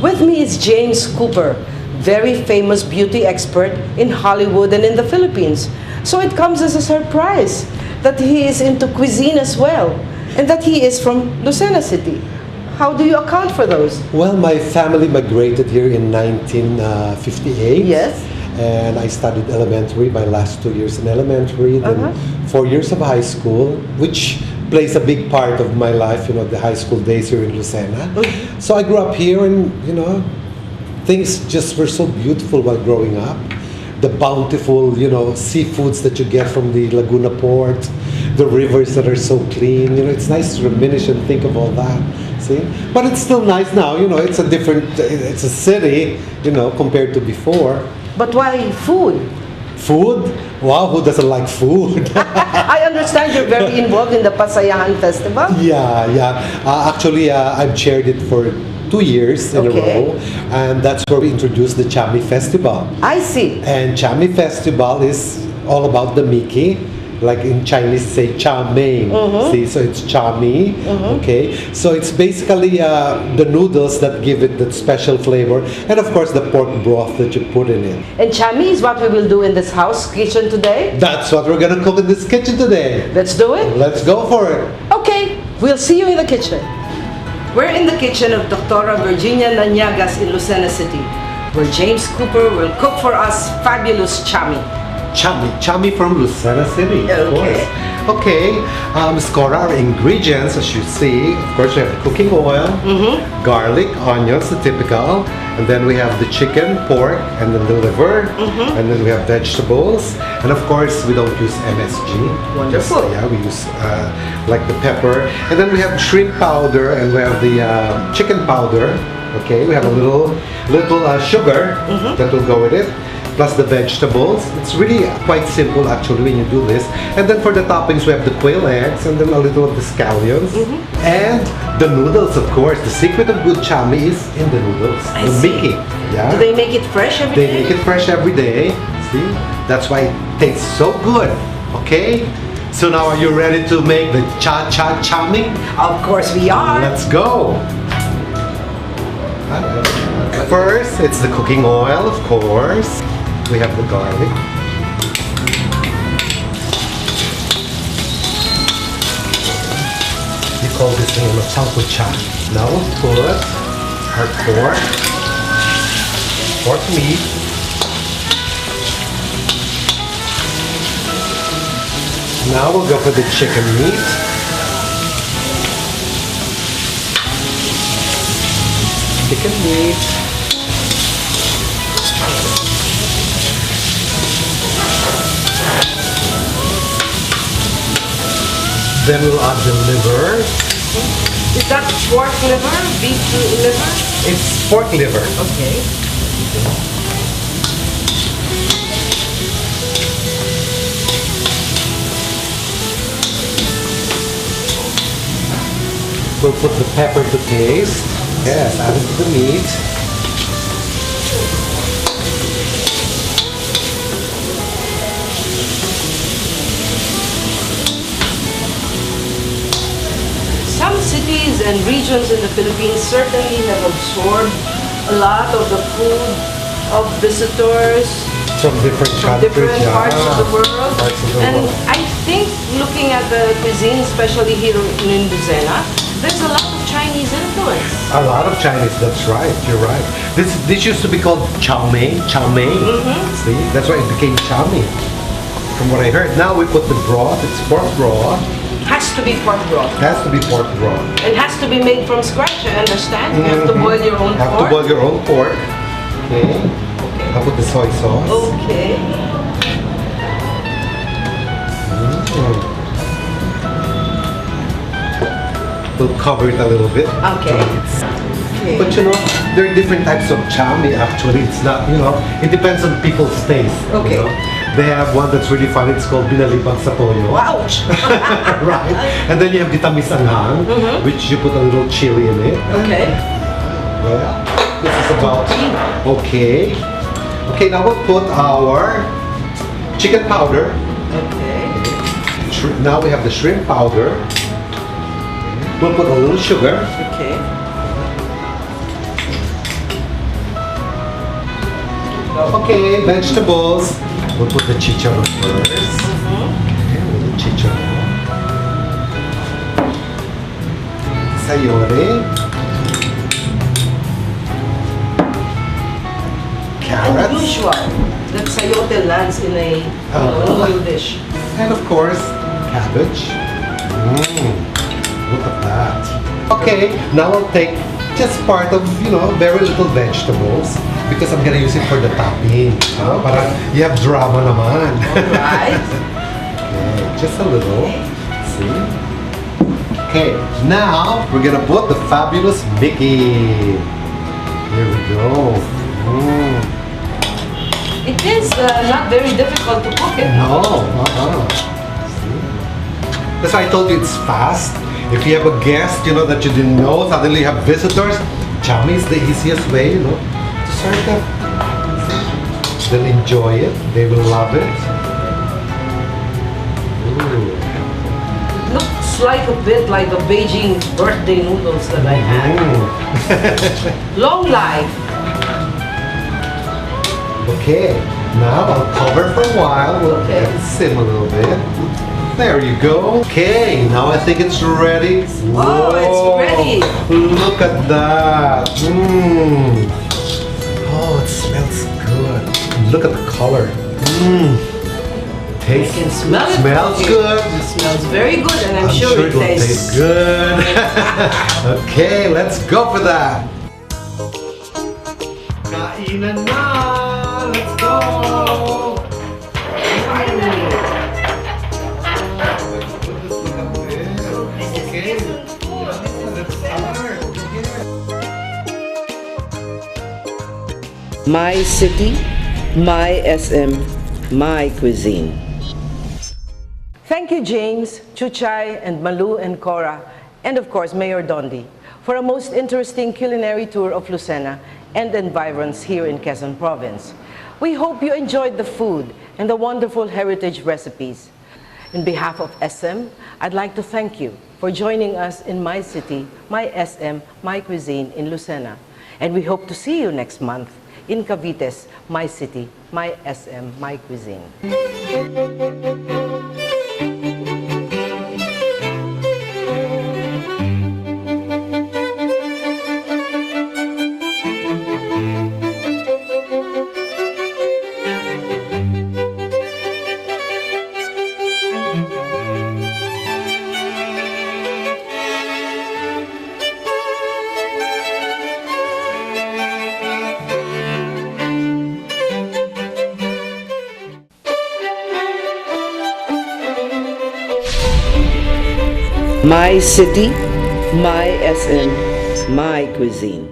With me is James Cooper, very famous beauty expert in Hollywood and in the Philippines. So it comes as a surprise that he is into cuisine as well, and that he is from Lucena City. How do you account for those? Well, my family migrated here in 1958. Yes. And I studied elementary, my last 2 years in elementary, then 4 years of high school, which plays a big part of my life, the high school days here in Lucena. So I grew up here and, things just were so beautiful while growing up. The bountiful, seafoods that you get from the Laguna port, the rivers that are so clean. It's nice to reminisce and think of all that. See? But it's still nice now, it's a city, compared to before. But why food? Food? Wow, who doesn't like food? I understand you're very involved in the Pasayahan Festival. Yeah. Actually, I've chaired it for 2 years in a row, and that's where we introduced the Chami Festival. I see. And Chami Festival is all about the Mickey. Like in Chinese, say Chami. See, so it's Chami. Okay, so it's basically the noodles that give it that special flavor, and of course the pork broth that you put in it. And Chami is what we will do in this house kitchen today. That's what we're gonna cook in this kitchen today. Let's do it. Let's go for it. Okay, we'll see you in the kitchen. We're in the kitchen of Dr. Virginia Naniagas in Lucena City, where James Cooper will cook for us fabulous Chami. Chami from Lucena City, of course. Okay, Ms. Cora, our ingredients, as you see, of course, we have cooking oil, garlic, onions, the typical, and then we have the chicken, pork, and then the liver, and then we have vegetables, and of course, we don't use MSG. Wonderful. We use like the pepper, and then we have shrimp powder, and we have the chicken powder. Okay, we have a little sugar that will go with it, plus the vegetables. It's really quite simple actually when you do this. And then for the toppings, we have the quail eggs, and then a little of the scallions, and the noodles, of course. The secret of good Chami is in the noodles. I see. Mickey. Yeah. Do they make it fresh every day? They make it fresh every day. See? That's why it tastes so good. Okay? So now are you ready to make the Chami? Of course we are. Let's go. First, it's the cooking oil, of course. We have the garlic. We call this thing a chalpucha. Now we'll put our pork meat. Now we'll go for the chicken meat. Chicken meat. Then we'll add the liver. Is that pork liver? Beef liver? It's pork liver. Okay. We'll put the pepper to taste. Yes, add it to the meat. Some cities and regions in the Philippines certainly have absorbed a lot of the food of visitors From different from countries. different parts of the world. And I think looking at the cuisine, especially here in Lucena, there's a lot of Chinese influence. A lot of Chinese, that's right, you're right. This used to be called chow mein. See, that's why it became Chami. From what I heard. Now we put the broth, it's pork broth. Has to be pork broth. Has to be pork broth. It has to be made from scratch, I understand. You have to boil your own Have pork. to boil your own pork. Okay. I'll put the soy sauce. Okay. We'll cover it a little bit. Okay. But there are different types of chami actually. It's not, it depends on people's taste. Okay. They have one that's really fun. It's called binalibag sa toyo. Ouch! Right. And then you have the tamis anghang, which you put a little chili in it. Okay. Well, this is about okay. Okay, now we'll put our chicken powder. Okay. Now we have the shrimp powder. We'll put a little sugar. Okay. Okay, vegetables. We'll put the chicharon first. Okay, with the chicharon. Sayori. Carrots. Unusual that sayote lands in a new dish. And of course, cabbage. Look at that. Okay, now I'll take just part of, very little vegetables because I'm gonna use it for the topping. Para you have drama naman. Alright. Okay, just a little. See? Okay, now we're gonna put the fabulous Mickey. Here we go. It is not very difficult to cook it. No, See? That's why I told you it's fast. If you have a guest, that you didn't know, suddenly you have visitors, Chami is the easiest way, to serve them. They'll enjoy it. They will love it. Ooh. Looks like a bit like the Beijing birthday noodles that I had. Long life. Okay, now I'll cover for a while. We'll let it sim a little bit. There you go. Okay, now I think it's ready. Oh, it's ready. Look at that. Oh, it smells good. Look at the color. Tastes. You can smell it. Smells good. It smells very good, and I'm sure it it'll tastes taste good. Okay, let's go for that. Kainan na. Let's go. My city, my SM, my cuisine. Thank you, James, Chuchay, and Malu and Cora, and of course, Mayor Dondi, for a most interesting culinary tour of Lucena and environs here in Quezon Province. We hope you enjoyed the food and the wonderful heritage recipes. On behalf of SM, I'd like to thank you for joining us in My City, My SM, My Cuisine in Lucena. And we hope to see you next month in Cavite's My City, My SM, My Cuisine. My city, my SM, my cuisine.